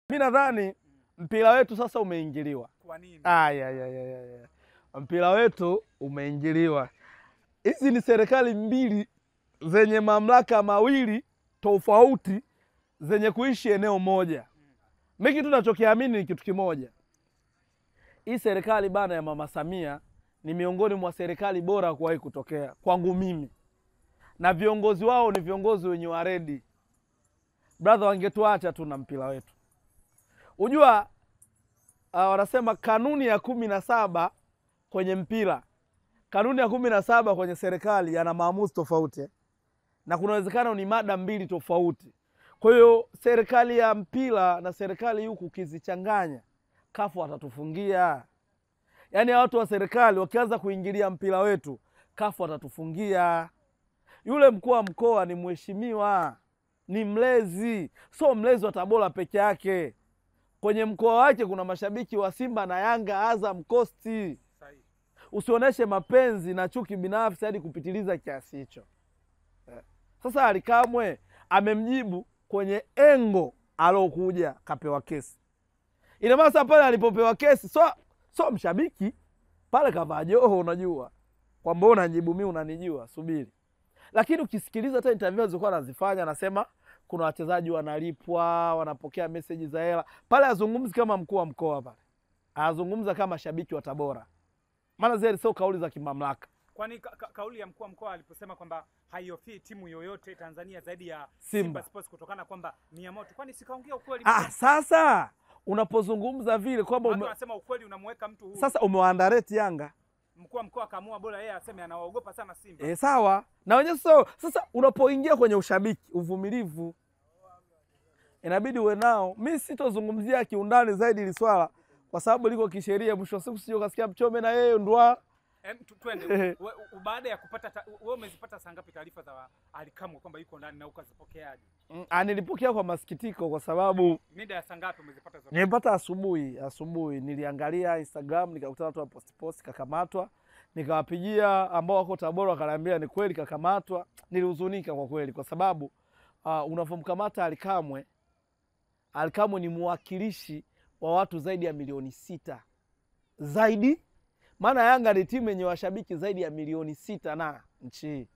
Mimi nadhani mpira wetu sasa umeingiliwa. Kwa nini? Mpira wetu umeingiliwa. Hizi ni serikali mbili zenye mamlaka mawili tofauti zenye kuishi eneo moja. Mimi kitu ninachokiamini ni kitu kimoja. Hii serikali bana ya Mama Samia ni miongoni mwa serikali bora kuwahi kutokea kwangu mimi. Na viongozi wao ni viongozi wenye waredi. Brother, wangetuacha tu na mpira wetu. Unajua wanasema kanuni ya 17 kwenye mpira, kanuni ya 17 kwenye serikali yana maamuzi tofauti. Na kuna uwezekano ni mada mbili tofauti. Kwa hiyo serikali ya mpira na serikali huku kizichanganya, kafu watatufungia. Yaani watu wa serikali wakianza kuingilia mpira wetu, kafu watatufungia. Yule mkuu wa mkoa ni mheshimiwa, ni mlezi, so mlezi wa Tabora peke yake. Kwenye mkoa wake kuna mashabiki wa Simba na Yanga, Azam, Coast. Usioneshe mapenzi na chuki binafsi hadi kupitiliza kiasi hicho. Sasa Ally Kamwe amemjibu kwenye engo alokuja kapewa kesi. Ina maana sasa pale alipopewa kesi so mshabiki pale kavaa joho, unajua kwamba unajibu mimi unanijua, subiri. Lakini ukisikiliza hata interview zilikuwa anazifanya, anasema kuna wachezaji wanalipwa, wanapokea message za hela. Pale azungumzi kama mkuu wa mkoa pale. Azungumza kama shabiki wa Tabora. Maana zile sio kauli za kimamlaka. Kwani kauli ya mkuu wa mkoa aliposema kwamba haihofii timu yoyote Tanzania zaidi ya Simba Sports kutokana kwamba ni ya moto. Kwani sikaongea ukweli? Sasa unapozungumza vile kwamba unasema ukweli, unamweka mtu huru. Sasa umewaandareti Yanga. Mkuu wa mkoa akaamua bora yeye aseme anawaogopa sana Simba. Sawa. Na wenyewe sasa unapoingia kwenye ushabiki, uvumilivu inabidi uwe nao. Mimi sitozungumzia kiundani zaidi ile swala kwa sababu liko kisheria. Mwisho wa siku sio kasikia Mchome na yeye ndwa. Twende. Baada ya kupata wewe umezipata saa ngapi taarifa za Ally Kamwe kwamba yuko ndani na ukazipokeaje? Nilipokea kwa masikitiko kwa sababu mida ya saa ngapi umezipata zote? Nilipata asubuhi. Niliangalia Instagram nikakutana watu wa post kakamatwa. Nikawapigia ambao wako Tabora wakaniambia ni kweli kakamatwa. Nilihuzunika kwa kweli kwa sababu unavomkamata Ally Kamwe ni mwakilishi wa watu zaidi ya milioni 6. Zaidi? Maana Yanga ni timu yenye washabiki zaidi ya milioni 6 na nchi.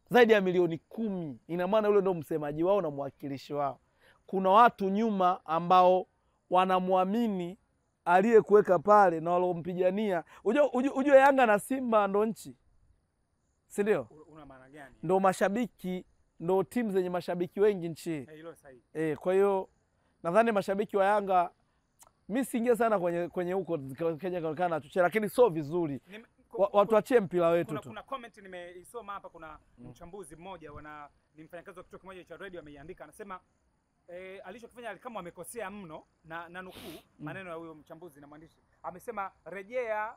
Zaidi ya milioni 10. Ina maana yule ndo msemaji wao na mwakilishi wao. Kuna watu nyuma ambao wanamwamini aliyekuweka pale na walompigania. Unajua Yanga na Simba ndo nchi. Si ndio? Una maana gani? Ndo mashabiki, ndo timu zenye mashabiki wengi nchi. Hilo sahihi. Kwa hiyo nadhani mashabiki wa Yanga mimi siingia sana kwenye huko Kenya kaonekana tuchela, lakini sio vizuri. Watu achie mpira wetu tu. Kuna comment nimeisoma hapa, kuna mchambuzi mmoja ni mfanyakazi wa kituo kimoja cha radio ameandika, anasema alichokifanya Ally Kamwe amekosea mno, na nukuu maneno ya huyo mchambuzi na mwandishi. Amesema rejea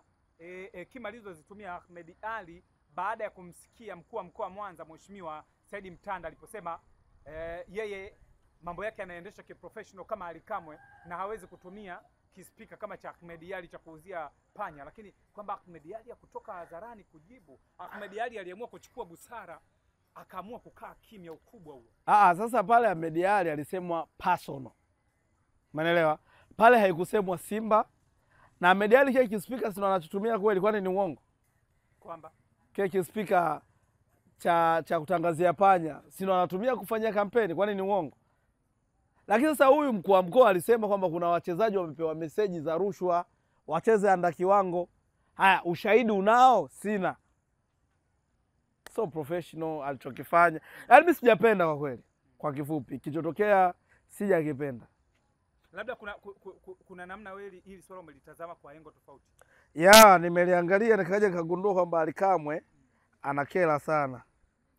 hekima alizozitumia Ahmed Ally baada ya kumsikia mkuu wa mkoa Mwanza Mheshimiwa Said Mtanda aliposema yeye mambo yake anaendesha kiprofessional kama Ally Kamwe na hawezi kutumia kispika kama cha Ahmed Ally cha kuuzia panya, lakini kwamba Ahmed Ally kutoka hadharani kujibu. Ahmed Ally aliamua kuchukua busara, akaamua kukaa kimya, ukubwa huo. Sasa pale Ahmed Ally alisemwa personal. Umeelewa? Pale haikusemwa Simba. Na Ahmed Ally kile kispika sio anachotumia kweli, kwani ni uongo? Kwamba kile kispika cha kutangazia panya sio anatumia kufanyia kampeni, kwani ni uongo? Lakini sasa huyu mkuu wa mkoa alisema kwamba kuna wachezaji wamepewa meseji za rushwa, wacheze anda kiwango. Haya, ushahidi unao? Sina. So professional alichokifanya. Yaani mimi sijapenda kwa kweli. Kwa kifupi, kilichotokea sijakipenda. Labda kuna namna wewe hili swala umelitazama kwa engo tofauti. Nimeliangalia nikaja nikagundua kwamba Ally Kamwe anakera sana.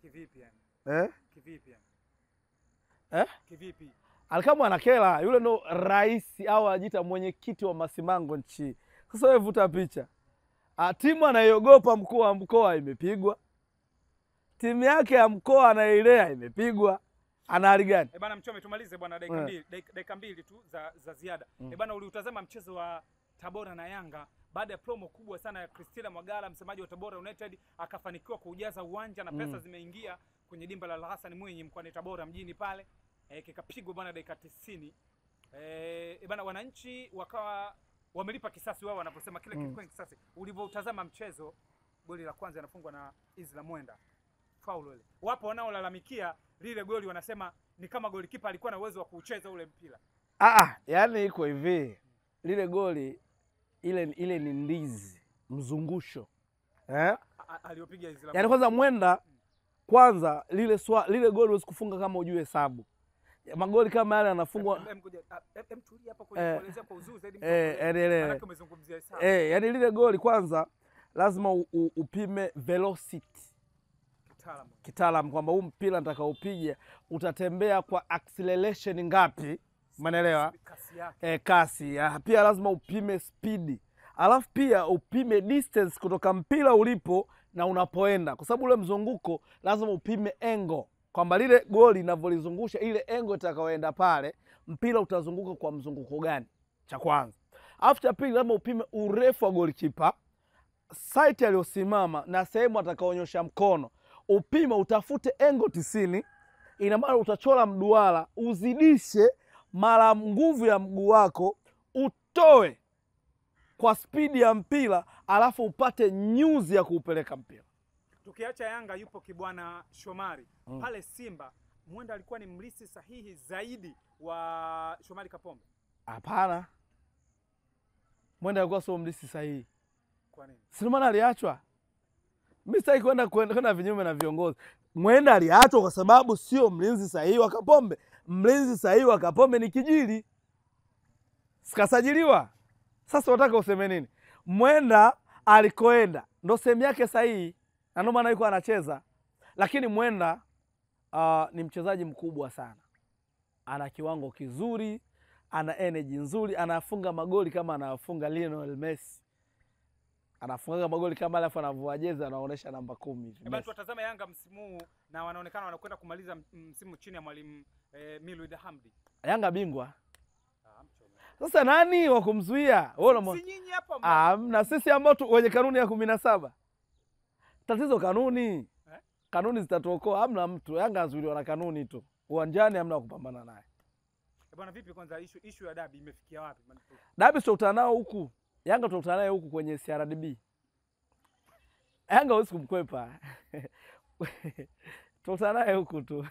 Kivipi yani? Kivipi yani? Kivipi? Ally Kamwe anakera, yule ndo rais au ajiita mwenyekiti wa masimango nchi. Sasa wewe vuta picha. Timu anayogopa mkuu wa mkoa imepigwa. Timu yake ya mkoa anailea imepigwa. Ana hali gani? Bana Mchome, tumalize bwana dakika mbili tu za ziada. Bana, uliutazama mchezo wa Tabora na Yanga baada ya promo kubwa sana ya Christina Mwagala, msemaji wa Tabora United, akafanikiwa kuujaza uwanja na pesa zimeingia kwenye dimba la Hassan Mwinyi mkoani Tabora mjini pale. Kikapigwa bwana dakika 90. Bwana wananchi wakawa wamelipa kisasi wao wanaposema kile kilikuwa kisasi. Ulivyotazama mchezo, goli la kwanza linafungwa na Isla Mwenda. Faulu ile. Wapo wanaolalamikia lile goli, wanasema ni kama golikipa alikuwa na uwezo wa kucheza ule mpira. Yani iko hivi. Lile goli ile ni ndizi mzungusho. Aliopiga Isla. Yani kwanza Mwenda kwanza lile goli huwezi kufunga kama ujue hesabu. Magoli kama yale yanafungwa tulia hapa kuelezea kwa uzuri zaidi maana umezungumzia hesabu. Yani lile goli kwanza lazima upime velocity kitaalamu kwamba huu mpira nitakaopiga utatembea kwa acceleration ngapi, umeelewa? Kasi. Pia lazima upime speed. Alafu pia upime distance kutoka mpira ulipo na unapoenda, kwa sababu ule mzunguko lazima upime angle kwamba lile goli linavyolizungusha ile angle itakayoenda pale mpira utazunguka kwa mzunguko gani, cha kwanza. Alafu cha pili lazima upime urefu wa goalkeeper, site aliyosimama na sehemu atakaonyosha mkono. Upime, utafute angle 90, ina maana utachora mduara, uzidishe mara nguvu ya mguu wako, utoe kwa spidi ya mpira, alafu upate nyuzi ya kuupeleka mpira. Tukiacha Yanga yupo Kibwana Shomari. Pale Simba Mwenda alikuwa ni mlisi sahihi zaidi wa Shomari Kapombe? Hapana. Mwenda alikuwa sio mlisi sahihi. Kwa nini? Si maana aliachwa. Mimi sitaki kwenda vinyume na viongozi. Mwenda aliachwa kwa sababu sio mlinzi sahihi wa Kapombe. Mlinzi sahihi wa Kapombe ni Kijili. Sikasajiliwa. Sasa unataka useme nini? Mwenda alikoenda ndo sehemu yake sahihi, na ndio maana yuko anacheza. Lakini Mwenda ni mchezaji mkubwa sana. Ana kiwango kizuri, ana energy nzuri, anafunga magoli kama anafunga Lionel Messi. Anafunga magoli kama alafu anavua jezi anaonesha namba 10 hivi. Hebu tutazame Yanga msimu huu na wanaonekana wanakwenda kumaliza msimu chini ya mwalimu Milwid Hamdi. Yanga bingwa. Sasa nani wa kumzuia? Si nyinyi hapa. Na sisi ambao wenye kanuni ya 17. Tatizo kanuni. Kanuni zitatuokoa, hamna mtu. Yanga azuiliwa na kanuni tu. Uwanjani hamna kupambana naye. Bwana vipi kwanza issue ya dabi imefikia wapi? Dabi tutakutana nao huku. Yanga tutakutana naye huku kwenye CRDB. Yanga huwezi kumkwepa. Tutakutana naye huku tu.